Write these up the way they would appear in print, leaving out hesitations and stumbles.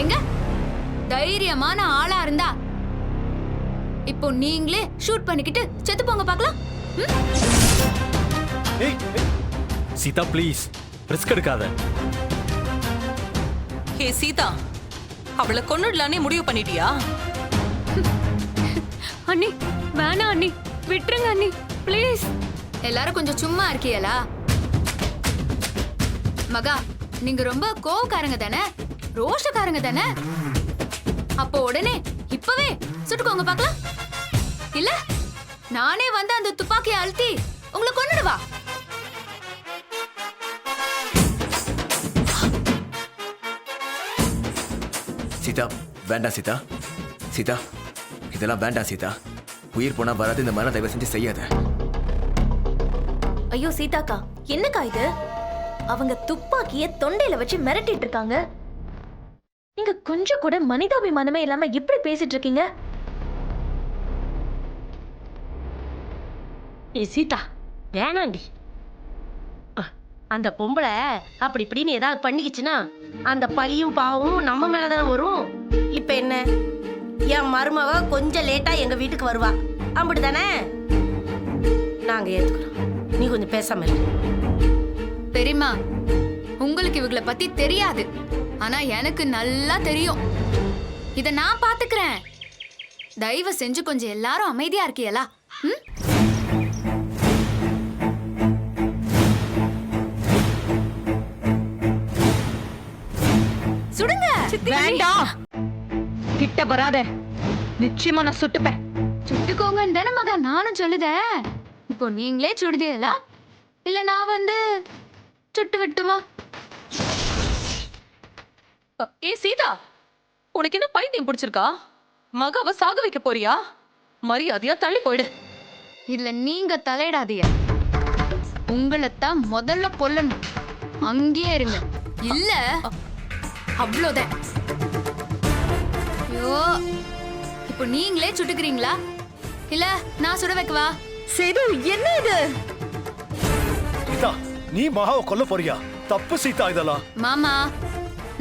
எங்க தைரியமான ஆளா இருந்தா இப்போ நீங்களே ஷூட் பண்ணிக்கிட்டு செத்து போங்க பார்க்கலாம். சீதா ப்ளீஸ் ரிஸ்க் எடுக்காத. ஹே சீதா, அவளை கொன்னுடலானே முடிவு பண்ணிட்டியா? அண்ணி வேணாம் அண்ணி, விட்டுருங்க அண்ணி ப்ளீஸ். எல்லாரும் கொஞ்சம் சும்மா இருக்கீங்களா? மகா, நீங்க ரொம்ப கோவக்காரங்க தானே, ரோஷக்காரங்க தானே. அப்போ உடனே இப்பவே சுட்டுக்கோங்க பார்க்கலாம். இல்ல நானே வந்து அந்த துப்பாக்கியை அழுத்தி உங்களை கொன்னுடுவா. சீதா வேண்டாம் சீதா. சீதா இதெல்லாம் வேண்டாம் சீதா. உயிர் போனா வராது, இந்த மாதிரி தயவு செஞ்சு செய்யாத. ஐயோ சீதாக்கா, என்னக்கா இது? அவங்க துப்பாக்கிய தொண்டையில வச்சு மிரட்டிட்டு இருக்காங்க. நீங்க கொஞ்சம் கூட மனிதாபிமானமே இல்லாம எப்படி பேசிட்டு இருக்கீங்க? சீதா வேணாண்டி. அந்த பொம்பளை அப்படி இப்படின்னு ஏதாவது பண்ணிக்கிச்சுன்னா அந்த பழியும் பாவமும் நம்ம மேலதானே வரும். இப்ப என்ன, என் மருமவ கொஞ்சம் லேட்டா எங்க வீட்டுக்கு வருவா, அப்படித்தானே? நாங்க ஏத்துக்கிறோம், நீ கொஞ்சம் பேசாம இரு. பெரியம்மா, உங்களுக்கு இவங்கள பத்தி தெரியாது, ஆனா எனக்கு நல்லா தெரியும். இத நான் பாத்துக்கிறேன். தயவு செஞ்சு கொஞ்சம் எல்லாரும் அமைதியா இருக்கீங்களா? சுடுங்க. வேண்டாம், கிட்ட வராத, நிச்சயமா நான் சுட்டுப்பேன். சுட்டுக்கோங்கன்னு தானே மகா நானும் சொல்லுதேன். இப்போ நீங்களே சுடுதீங்களா இல்ல நான் வந்து சுட்டு விட்டுமா? ஏ சீதா, உனக்கு என்ன பைத்தியம் பிடிச்சிருக்கா? மகாவை சாக வைக்க போறியா? மரியாதையா தள்ளி போயிடு. இல்ல நீங்க தலையிடாதீங்க. உங்களைத்தான் முதல்ல கொல்லணும். அங்கேயே இருங்க. இல்ல அவ்வளோதான். ஐயோ, இப்போ நீங்களே சுட்டுக்கிறீங்களா இல்ல நான் சுட வைக்கவா? சேது, என்ன இது? சீதா நீ மகாவை கொல்ல போறியா? தப்பு சீதா இதெல்லாம். மாமா,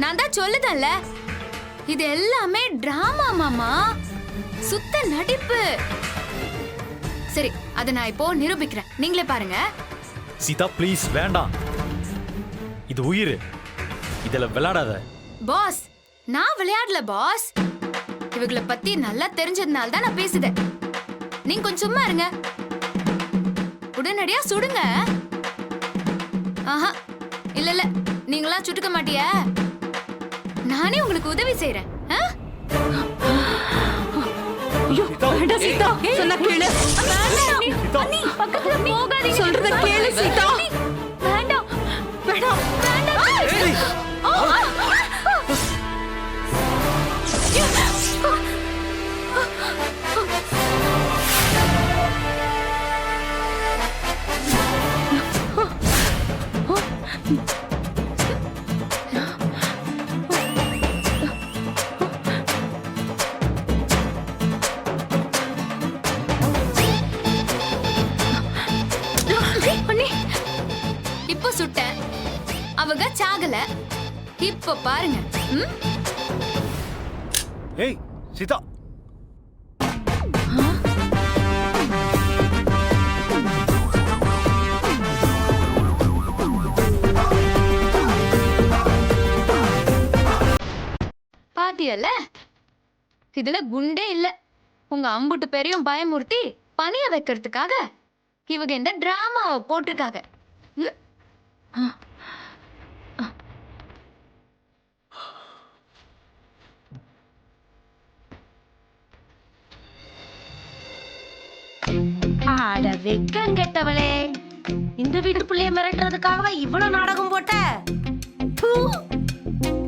நான் தான் சொல்லுதல்ல, இது எல்லாமே டிராமா மாமா, சுத்த நடிப்பு. சரி, அதை நான் இப்போ நிரூபிக்கிறேன், நீங்களே பாருங்க. சீதா ப்ளீஸ் வேண்டாம், இது உயிர், இதுல விளையாடாத. பாஸ், நான் விளையாடல பாஸ். இவங்களை பத்தி நல்லா தெரிஞ்சதுனால தான் நான் பேசுதேன். நீங்க கொஞ்சம் சும்மா இருங்க. உடனடியா சுடுங்க. ஆஹா, இல்ல இல்ல, நீங்களா சுட்டுக்க மாட்டிய, நானே உங்களுக்கு உதவி செய்யறேன். வேண்டாம் சீதா, சொன்னா கேளு. அண்ணி, பக்கத்துல போகாதீங்க. சொல்றத கேளு சீதா. வேண்டாம் வேண்டாம் வேண்டாம். இப்போ சுட்டேன், அவங்க சாகல. இப்போ பாருங்க. ஏய் சீதா, பாத்தியல்ல, இதுல குண்டே இல்ல. உங்க அம்புட்டு பேரையும் பயமுறுத்தி பணிய வைக்கிறதுக்காக இவங்க இந்த டிராமாவை போட்டிருக்காங்க. ஆட வெக்கம் கெட்டவளே, இந்த வீட்டு பிள்ளைய மிரட்டுறதுக்காக இவ்வளவு நாடகம் போட்ட? தூ,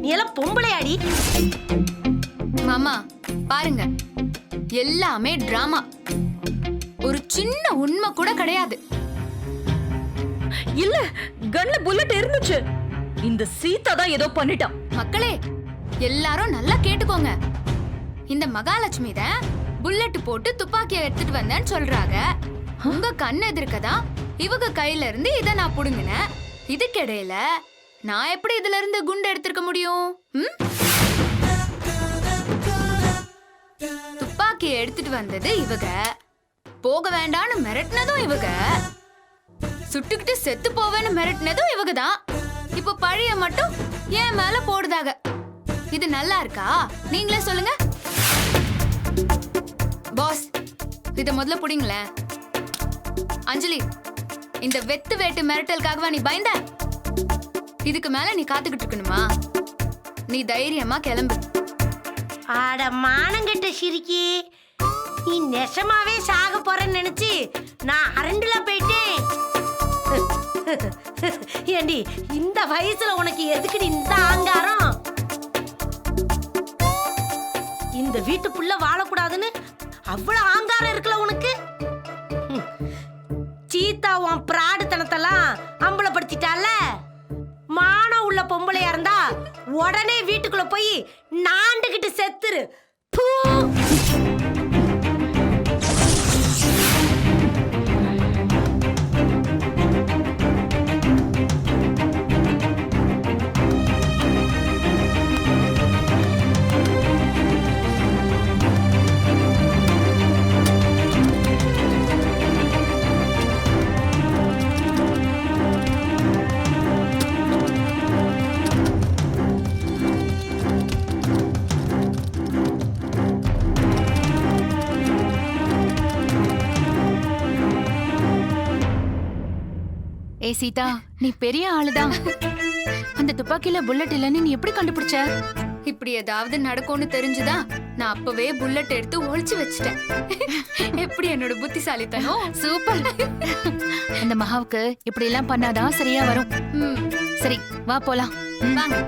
நீ எல்லாம் பொம்பளையாடி. மாமா பாருங்க, எல்லாமே டிராமா, ஒரு சின்ன உண்மை கூட கிடையாது. இல்ல, கன்ல புல்லட் இருந்துச்சு. இந்த சீதா தான் ஏதோ பண்ணிட்டான். மக்களே எல்லாரும் நல்லா கேட்டுக்கோங்க. இந்த மகாலட்சுமி தான் புல்லட் போட்டு துப்பாக்கியை எடுத்துட்டு வந்தேன்னு சொல்றாங்க. உங்க கண் எதிர்க்கதான் இவங்க கையில இருந்து இத நான் புடுங்கினேன். இதுக்கிடையில நான் எப்படி இதுல இருந்து குண்டு எடுத்திருக்க முடியும்? எடுத்துட்டு வந்தது இவங்க, போக வேண்டான்னு மிரட்டினதும் இவங்க, சுட்டுக்கிட்டு செத்து போவேன்னு மிரட்டினதும் இவங்க தான். இப்ப பழிய மட்டும் என் மேல போடுதாக. இது நல்லா இருக்கா? நீங்களே சொல்லுங்க. பாஸ், இத முதல்ல புடிங்களேன். அஞ்சலி, இந்த வெத்து வேட்டு மிரட்டலுக்காகவா நீ பயந்த? இதுக்கு மேல நீ காத்துக்கிட்டு இருக்கணுமா? நீ தைரியமா கிளம்பு. ஆட மானங்கெட்ட சிரிக்கி, நீ நெசமாவே சாக போறேன்னு நினைச்சு நான் அரண்டுல போயிட்டேன். ஏண்டி, இந்த வயசுல உனக்கு எதுக்குடி இந்த ஆங்காரம்? இந்த வீட்டுக்குள்ள வாழக்கூடாதுன்னு அவ்வளவு ஆங்காரம் இருக்குல்ல உனக்கு. சீதா உன் பிராடுத்தனத்தெல்லாம் அம்பலப்படுத்திட்டால. மானம் உள்ள பொம்பளையா இருந்தா உடனே வீட்டுக்குள்ள போய் நாண்டுகிட்டு செத்துரு. பூ. ஏ சீதா, நீ பெரிய ஆளுதான். அந்த துப்பாக்கியில புல்லட் இல்லன்னு நீ எப்படி கண்டுபிடிச்ச? இப்படி ஏதாவது நடக்கும்னு தெரிஞ்சுதா நான் அப்பவே புல்லட் எடுத்து ஒளிச்சு வச்சிட்டேன். எப்படி என்னோட புத்திசாலித்தனம்? சூப்பர். அந்த மகாவுக்கு இப்படி எல்லாம் பண்ணாதான் சரியா வரும். சரி, வா போலாம். வாங்க.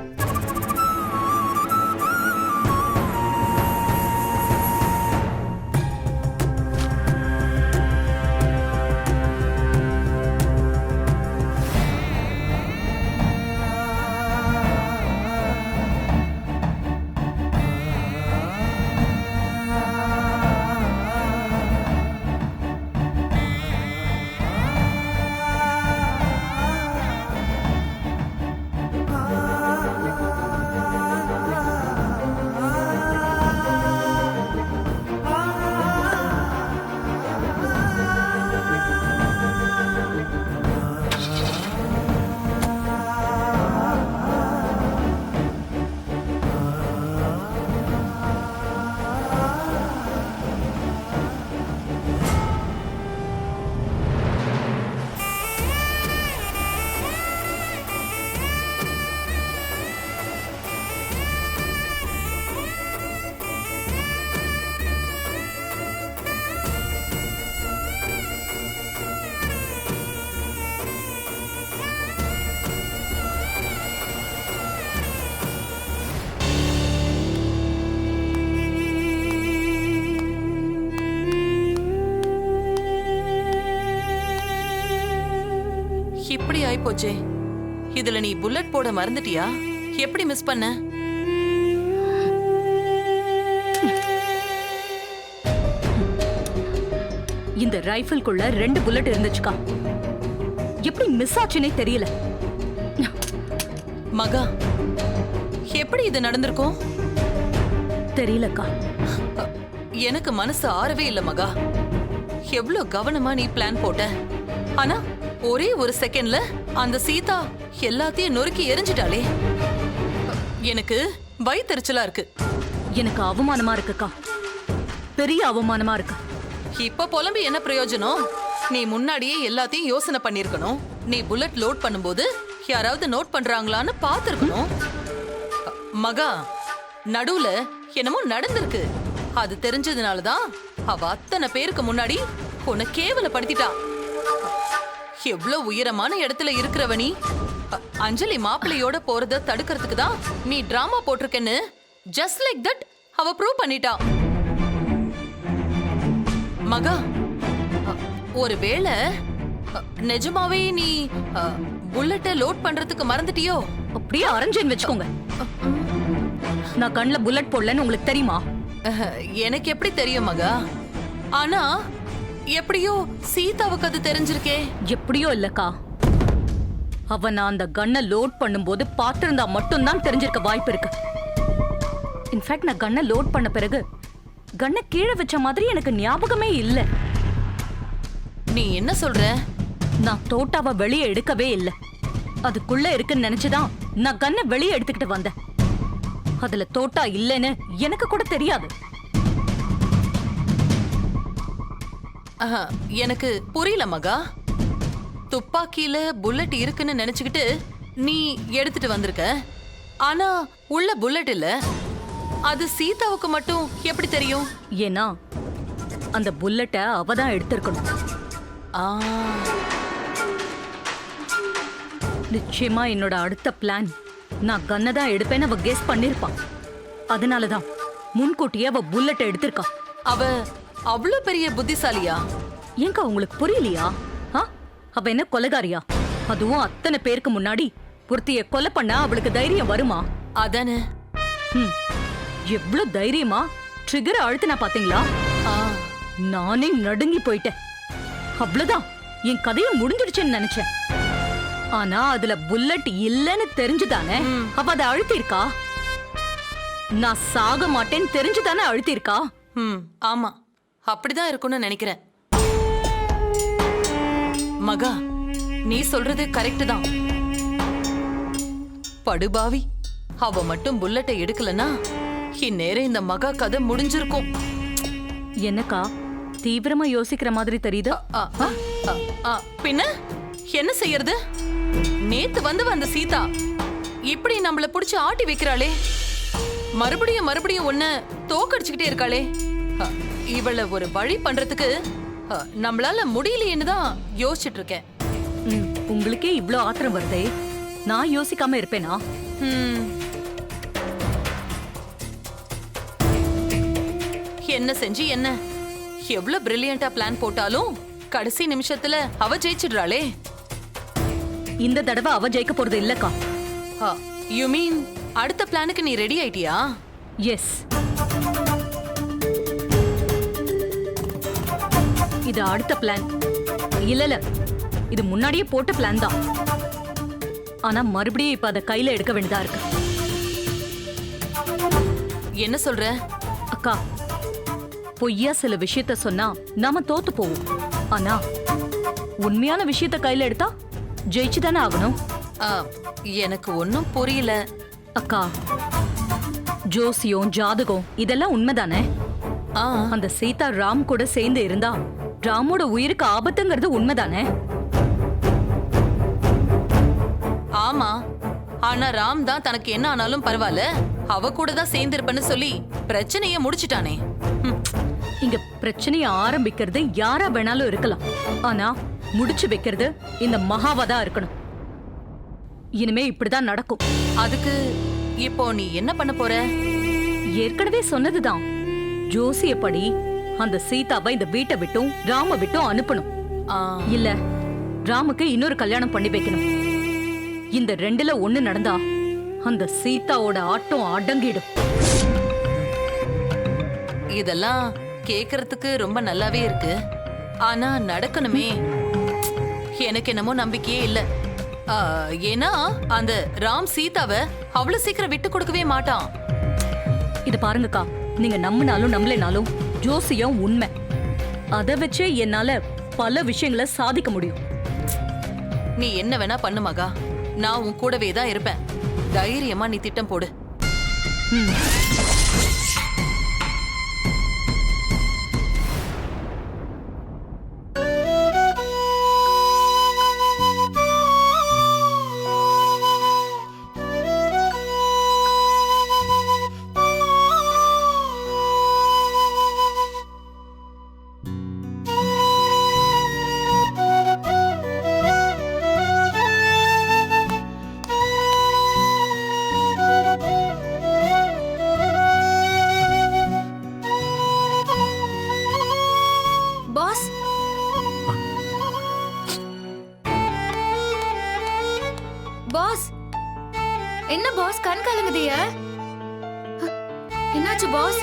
இப்படி ஆயிப்போச்சே. இதுல நீ புல்லட் போட மறந்துட்டியா? எப்படி மிஸ் பண்ண? இந்த ரைஃபிள்குள்ள 2 புல்லட் இருந்துச்சுக்கா. எப்படி மிஸ் ஆச்சுன்னே தெரியல. மகா, எப்படி இது நடந்திருக்கும்? தெரியலக்கா. எனக்கு மனசு ஆறவே இல்ல மகா. எவ்வளவு கவனமா நீ பிளான் போட்ட. ஆனா ஒரே ஒரு செகண்ட்ல அந்த சீதா எல்லாத்தையும் நொறுக்கி எரிஞ்சிட்டாளே. எனக்கு வயித்தெரிச்சலா இருக்கு. எனக்கு அவமானமா இருக்குக்கா. பெரிய அவமானமா இருக்கு. இப்ப புலம்பி என்ன பிரயோஜனம்? நீ முன்னாடியே எல்லாத்தையும் யோசனை பண்ணிருக்கணும். நீ புல்லட் லோட் பண்ணும்போது யாராவது நோட் பண்றாங்களான்னு பாத்துருக்கணும். மகா, நடுவுல என்னமோ நடந்திருக்கு. அது தெரிஞ்சதுனாலதான் அவ அத்தனை பேருக்கு முன்னாடி உன்னை கேவலப்படுத்திட்டா. எவ்வளவு உயரமான இடத்துல இருக்கிறவனி அஞ்சலி மாப்பிள்ளையோட போறத தடுக்கிறதுக்கு தான் நீ டிராமா போட்டிருக்கேன்னு ஜஸ்ட் லைக் தட் அவ ப்ரூவ் பண்ணிட்டா. மகா, ஒருவேளை நிஜமாவே நீ புல்லட்டை லோட் பண்றதுக்கு மறந்துட்டியோ? அப்படியே அரஞ்சேன்னு வச்சுக்கோங்க. நான் கண்ணுல புல்லட் போடலன்னு உங்களுக்கு தெரியுமா? எனக்கு எப்படி தெரியும் மகா? ஆனா எப்படியோ சீதாவுக்கு அது தெரிஞ்சிருக்கே. எப்படியோ இல்லக்கா. அவ நான் அந்த கன்னை லோட் பண்ணும்போது பார்த்திருந்தா மட்டும்தான் தெரிஞ்சிருக்க வாய்ப்பு இருக்கு. இன்ஃபேக்ட் நான் கன்னை லோட் பண்ண பிறகு கண்ணை கீழே வச்ச மாதிரி எனக்கு ஞாபகமே இல்ல. நீ என்ன சொல்ற? நான் தோட்டாவை வெளியே எடுக்கவே இல்ல. அதுக்குள்ள இருக்குன்னு நினைச்சுதான் நான் கண்ணை வெளியே எடுத்துக்கிட்டு வந்தேன். அதுல தோட்டா இல்லைன்னு எனக்கு கூட தெரியாது. ஆஹா, எனக்கு புரியல மகா. துப்பாக்கியில புல்லட் இருக்குன்னு நினைச்சுக்கிட்டு நீ எடுத்துட்டு வந்திருக்க. ஆனா உள்ள புல்லட் இல்ல. அது சீதாவுக்கு மட்டும் எப்படி தெரியும்? ஏன்னா அந்த புல்லட்டை அவதான் எடுத்திருக்கணும். ஆ, நிச்சயமா என்னோட அடுத்த பிளான் நான் கன்னை தான் எடுப்பேன்னு அவ கெஸ் பண்ணிருப்பான். அதனாலதான் முன்கூட்டியே அவ புல்லட்டை எடுத்திருக்கா. அவ அவ்வளவு பெரிய புத்திசாலியா? ஏங்க உங்களுக்கு புரியலையா? அவ என்ன கொலைகாரியா? அதுவும் அத்தனை பேருக்கு முன்னாடி ஒருத்திய கொலை பண்ண அவளுக்கு தைரியம் வருமா? அதானே. எவ்வளவு தைரியமா ட்ரிகரை அழுத்தினா பாத்தீங்களா? ஆ, நானே நடுங்கி போயிட்டேன். அவ்வளவுதான், என் கதையை முடிஞ்சிடுச்சுன்னு நினைச்சேன். ஆனா அதுல புல்லட் இல்லன்னு தெரிஞ்சுதானே அவ அதை அழுத்திருக்கா. நான் சாக மாட்டேன்னு தெரிஞ்சுதானே அழுத்திருக்கா. ஆமா, அப்படிதான் இருக்கும்னு நினைக்கிறேன். மகா, நீ சொல்றது கரெக்ட் தான். படுபாவி, அவ மட்டும் புல்லட்டை எடுக்கலனா இந்நேரம் இந்த மகா கதை முடிஞ்சிருக்கும். என்னக்கா தீவிரமா யோசிக்கிற மாதிரி தெரியுது? பின்ன என்ன செய்யறது? நேத்து வந்த சீதா இப்படி நம்மள புடிச்சு ஆட்டி வைக்கிறாளே. மறுபடியும் மறுபடியும் ஒண்ணு தோக்கடிச்சுக்கிட்டே இருக்காளே. இவள ஒரு வழி பண்றதுக்கு நம்மளால முடியலையேன்னு தான் யோசிச்சுட்டு இருக்கேன். உங்களுக்கே இவ்ளோ ஆத்திரம் வருதே, நான் யோசிக்காம இருப்பேனா? என்ன செஞ்சு என்ன? எவ்வளவு பிரில்லியண்டா பிளான் போட்டாலும் கடைசி நிமிஷத்துல அவ ஜெயிச்சிடுறாளே. இந்த தடவை அவ ஜெயிக்க போறது இல்லக்கா. யூ மீன் அடுத்த பிளானுக்கு நீ ரெடி ஆயிட்டியா? எஸ், இது அடுத்த பிளான். இல்ல, இது முன்னாடியே போட்ட பிளான் தான். ஆனா மறுபடியும் இப்ப அத கையில எடுக்க வேண்டியதா இருக்கு. என்ன சொல்ற? அக்கா, பொய்யா சில விஷயத்த சொன்னா நாம தோத்து போவோம். ஆனா உண்மையான விஷயத்த கையில எடுத்தா ஜெயிச்சுதானே ஆகணும். எனக்கு ஒன்னும் புரியல. அக்கா, ஜோசியம் ஜாதகம் இதெல்லாம் உண்மைதானே? அந்த சீதா ராம் கூட சேர்ந்து இருந்தா ராமோட உயிருக்கு ஆபத்துங்கிறது உண்மைதானே? ஆமா, ஆனா ராம் தான் தனக்கு என்ன ஆனாலும் பரவாயில்ல, அவ கூட தான் சேர்ந்து இருப்பேன்னு சொல்லி பிரச்சனைய முடிச்சிட்டானே. இங்க பிரச்சனைய ஆரம்பிக்கிறது யாரா வேணாலும் இருக்கலாம், ஆனா முடிச்சு வைக்கிறது இந்த மகாவதா இருக்கணும். இனிமே இப்படிதான் நடக்கும். அதுக்கு இப்போ நீ என்ன பண்ண போற? ஏற்கனவே சொன்னதுதான், ஜோசியப்படி அந்த சீதாவை இந்த வீட்டை விட்டும் ராம விட்டும் அனுப்பணும். இல்ல ராமுக்கு இன்னொரு கல்யாணம் பண்ணி வைக்கணும். இந்த ரெண்டுல ஒண்ணு நடந்தா அந்த சீதாவோட ஆட்டம் அடங்கிடும். இதெல்லாம் கேக்குறதுக்கு ரொம்ப நல்லாவே இருக்கு, ஆனா நடக்கணுமே. எனக்கு என்னமோ நம்பிக்கையே இல்ல. ஏன்னா அந்த ராம் சீதாவை அவ்வளவு சீக்கிரம் விட்டு கொடுக்கவே மாட்டான். இத பாருங்கக்கா, நீங்க நம்பினாலும் நம்பலைனாலும் ஜோசியம் உண்மை. அத வச்சே என்னால பல விஷயங்களை சாதிக்க முடியும். நீ என்ன வேணா பண்ணு மகா, நான் உன் கூடவே தான் இருப்பேன். தைரியமா நீ திட்டம் போடு. பாஸ், பாஸ், என்ன பாஸ் கண் கலங்குதிய? என்னாச்சு பாஸ்?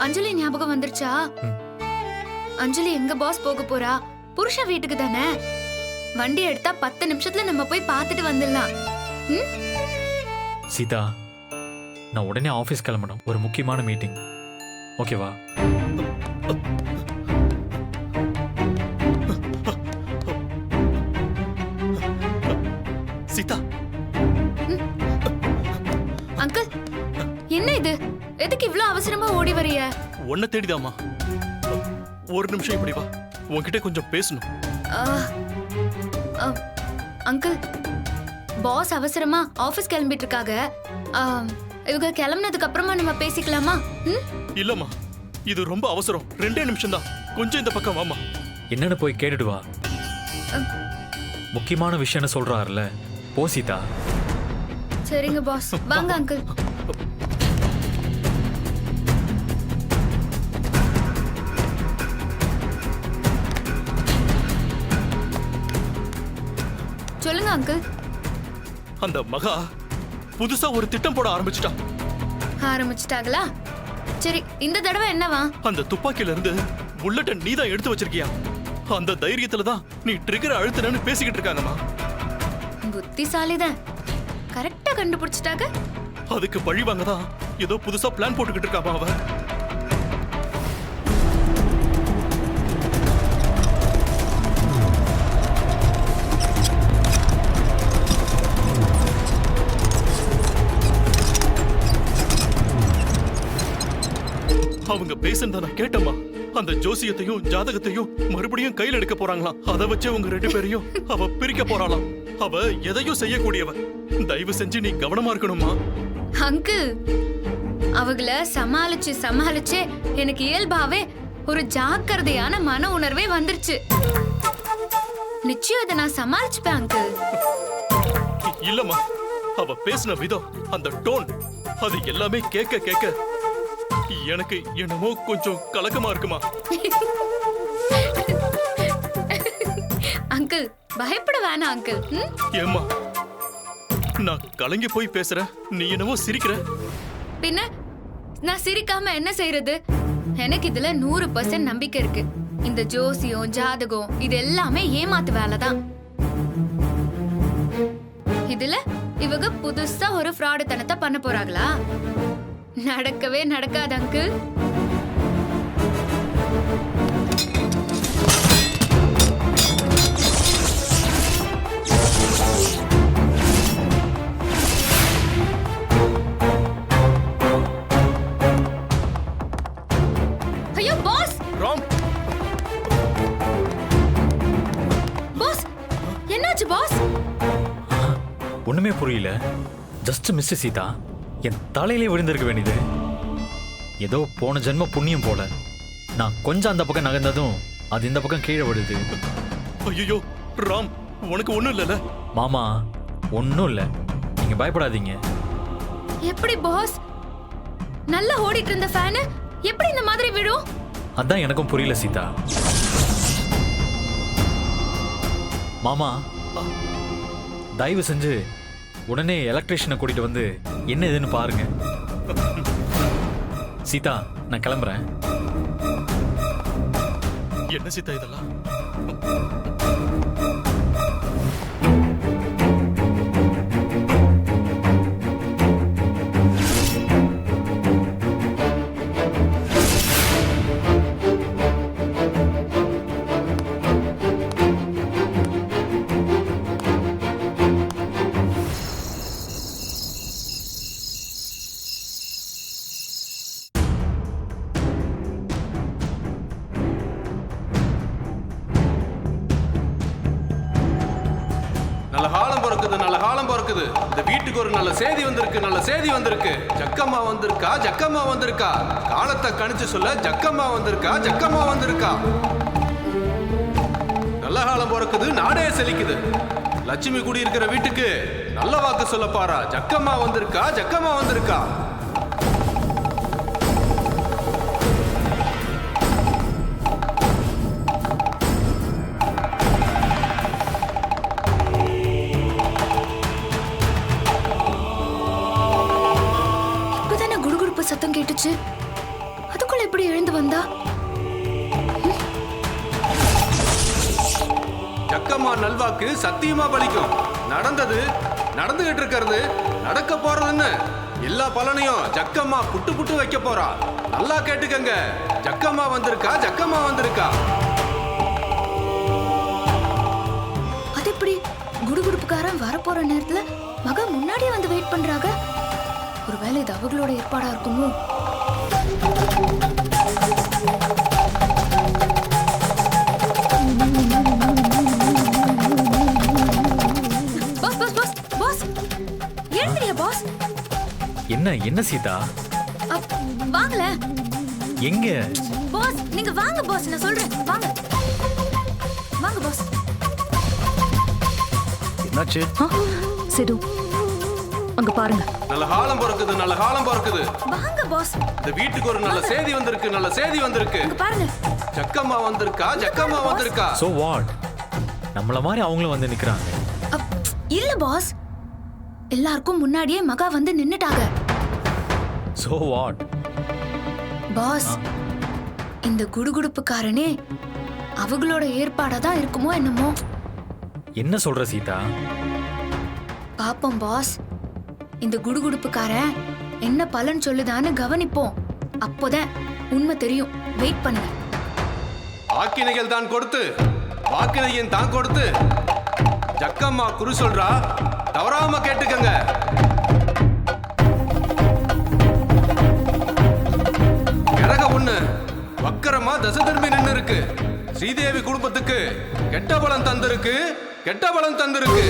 அஞ்சலி ஞாபகம் வந்துருச்சா? அஞ்சலி எங்க பாஸ் போக போறா? புருஷன் வீட்டுக்கு தானே. வண்டி எடுத்தா 10 நிமிஷத்துல நம்ம போய் பார்த்துட்டு வந்துடலாம். சீதா, நான் உடனே ஆபீஸ் கிளம்பணும், ஒரு முக்கியமான மீட்டிங். ஓகேவா? சீதா, அங்கிள் என்ன இது? எதுக்கு இவ்ளோ அவசரமா ஓடி வரிய? உன்னை தேடிதாம்மா. ஒரு நிமிஷம் இப்படி வா, உன்கிட்ட கொஞ்சம் பேசணும். அங்கிள், பாஸ் அவசரமா ஆபீஸ் கிளம்பிட்டு இருக்காங்க. இவங்க கிளம்புனதுக்கு அப்புறமா நம்ம பேசிக்கலாமா? இல்லம்மா, இது ரொம்ப அவசரம். 2 நிமிஷம் தான். கொஞ்சம் இந்த பக்கம் வாமா. என்னன்னு போய் கேட்டுட்டு வா. முக்கியமான விஷயம்னு சொல்றாருல, போ சீதா. சரிங்க பாஸ், வாங்க அங்கிள். சொல்லுங்க அங்கிள். அந்த மகா புதுசா ஒரு திட்டம் போட ஆரம்பிச்சிட்டாங்களா? சரி, இந்த தடவை என்னவா? அந்த துப்பாக்கியில இருந்து புல்லட்ட நீதான் எடுத்து வச்சிருக்கியா? அந்த தைரியத்துல தான் நீ ட்ரிகர் அழுத்தணும்னு பேசிக்கிட்டு இருக்காங்கம்மா. புத்திசாலிதான், கரெக்டா கண்டுபிடிச்சிட்டாங்க. அதுக்கு பழி வாங்க தான் ஏதோ புதுசா பிளான் போட்டுக்கிட்டு இருக்காமா அவ. அவங்க பேசுனத நான் கேட்டம்மா. அந்த ஜோசியத்தையும் ஜாதகத்தையும் மறுபடியும் கையில் எடுக்க போறாங்களாம். அதை வச்சு உங்க 2 பேரையும் அவ பிரிக்க போறாளாம். அவ எதையும் செய்யக்கூடியவ. தயவு செஞ்சு நீ கவனமா இருக்கணுமா. அங்கிள், அவங்கள சமாளிச்சு எனக்கு இயல்பாவே ஒரு ஜாக்கிரதையான மன உணர்வே வந்துருச்சு. நிச்சயம் அதை நான் சமாளிச்சுப்பேன் அங்கிள். இல்லம்மா, அவ பேசின விதம், அந்த டோன், அது எல்லாமே கேட்க எனக்கு என்னமோ கொஞ்சம் கலக்கமா இருக்குமா. அங்கிள், பயப்பட வேணாம் அங்கிள். ஏம்மா, நான் கலங்கி போய் பேசுறேன், நீ என்னவோ சிரிக்கிற. பின்ன நான் சிரிக்காம என்ன செய்யறது? எனக்கு இதுல 100% நம்பிக்கை இருக்கு. இந்த ஜோசியம் ஜாதகம் இது எல்லாமே ஏமாத்து வேலைதான். இதுல இவங்க புதுசா ஒரு ஃப்ராடு தனத்தை பண்ண போறாங்களா? நடக்கவே நடக்காது அங்கிள். ஐயோ பாஸ்! ராம், பாஸ், என்னாச்சு பாஸ்? ஒண்ணுமே புரியல. Just miss Sita. என் தலையிலே விழுந்திருக்க வேண்டியது. ஏதோ போன ஜென்ம புண்ணியம் போல. நான் கொஞ்சம் அந்த பக்கம் நகர்ந்ததும் அது இந்த பக்கம் கீழே விடுது. ஐயோ ராம், உனக்கு ஒண்ணும் இல்லல? மாமா, ஒன்னும் இல்ல, நீங்க பயப்படாதீங்க. எப்படி பாஸ்? நல்லா ஓடிட்டு இருந்த ஃபேன் எப்படி இந்த மாதிரி விழும்? அதான் எனக்கும் புரியல சீதா. மாமா, தயவு செஞ்சு உடனே எலக்ட்ரிஷியனை கூட்டிட்டு வந்து என்ன ஏதுன்னு பாருங்க. சீதா, நான் கிளம்புறேன். என்ன சீதா இதெல்லாம்? நல்ல காலம் பிறக்குது. இந்த வீட்டுக்கு ஒரு நல்ல செய்தி வந்திருக்கு. ஜக்கம்மா வந்திருக்கா. காலத்தை கணிச்சு சொல்ல ஜக்கம்மா வந்திருக்கா. நல்ல காலம் பிறக்குது, நாடே செழிக்குது. லட்சுமி குடி இருக்கிற வீட்டுக்கு நல்ல வாக்கு சொல்ல பாரா. ஜக்கம்மா வந்திருக்கா. சத்தம் கேட்டுச்சு. அதுக்குள்ள எப்படி எழுந்து வந்தா? ஜக்கம்மா நல்வாக்கு சத்தியமா பலிக்கும். நடந்துகிட்டு இருக்கிறது, நடக்க போறதுன்னு எல்லா பலனையும் ஜக்கம்மா புட்டு புட்டு வைக்க போறா. நல்லா கேட்டுக்கங்க. ஜக்கம்மா வந்திருக்கா, ஜக்கம்மா வந்திருக்கா. அது எப்படி குடுகுடுப்புக்காரன் வரப்போற நேரத்துல மகா முன்னாடியே வந்து வெயிட் பண்றாங்க? ஒருவேளை இது அவங்களோட ஏற்பாடா இருக்குமோ? பாஸ் பாஸ் பாஸ் பாஸ் எழுந்திரியா பாஸ். என்ன சீதா? வாங்கல. எங்க? பாஸ் நீங்க வாங்க பாஸ், நான் சொல்றேன் வாங்க. வாங்க பாஸ். என்னாச்சு? சிது அங்க பாருங்க. நல்ல காலம் பிறக்குது, நல்ல காலம் பிறக்குது. வாங்க பாஸ். இந்த வீட்டுக்கு ஒரு நல்ல செய்தி வந்திருக்கு, நல்ல செய்தி வந்திருக்கு. இங்க பாருங்க. ஜக்கம்மா வந்திருக்கா, ஜக்கம்மா வந்திருக்கா. So what? நம்மள மாதிரி அவங்களும் வந்து நிக்கிறாங்க. இல்ல பாஸ், எல்லாருக்கும் முன்னாடியே மகா வந்து நின்னுட்டாங்க. So what? பாஸ், இந்த குடுகுடுப்புக்காரனே அவங்களோட ஏற்பாடா தான் இருக்குமோ என்னமோ. என்ன சொல்ற சீதா? பாப்போம் பாஸ். இந்த குடுகுடுப்புக்காரன் என்ன பலன் சொல்லுதான்னு கவனிப்போம். அப்போதான் உண்மை தெரியும். வெயிட் பண்ணுங்க. வாக்கினைகள் தான் கொடுத்து, வாக்கினையும் தான் கொடுத்து, ஜக்கம்மா குறி சொல்றா. தவறாம கேட்டுக்கங்க. கிரக ஒண்ணு வக்கரமா தசை திரும்பி நின்னு இருக்கு. ஸ்ரீதேவி குடும்பத்துக்கு கெட்ட பலம் தந்திருக்கு, கெட்ட பலம் தந்திருக்கு.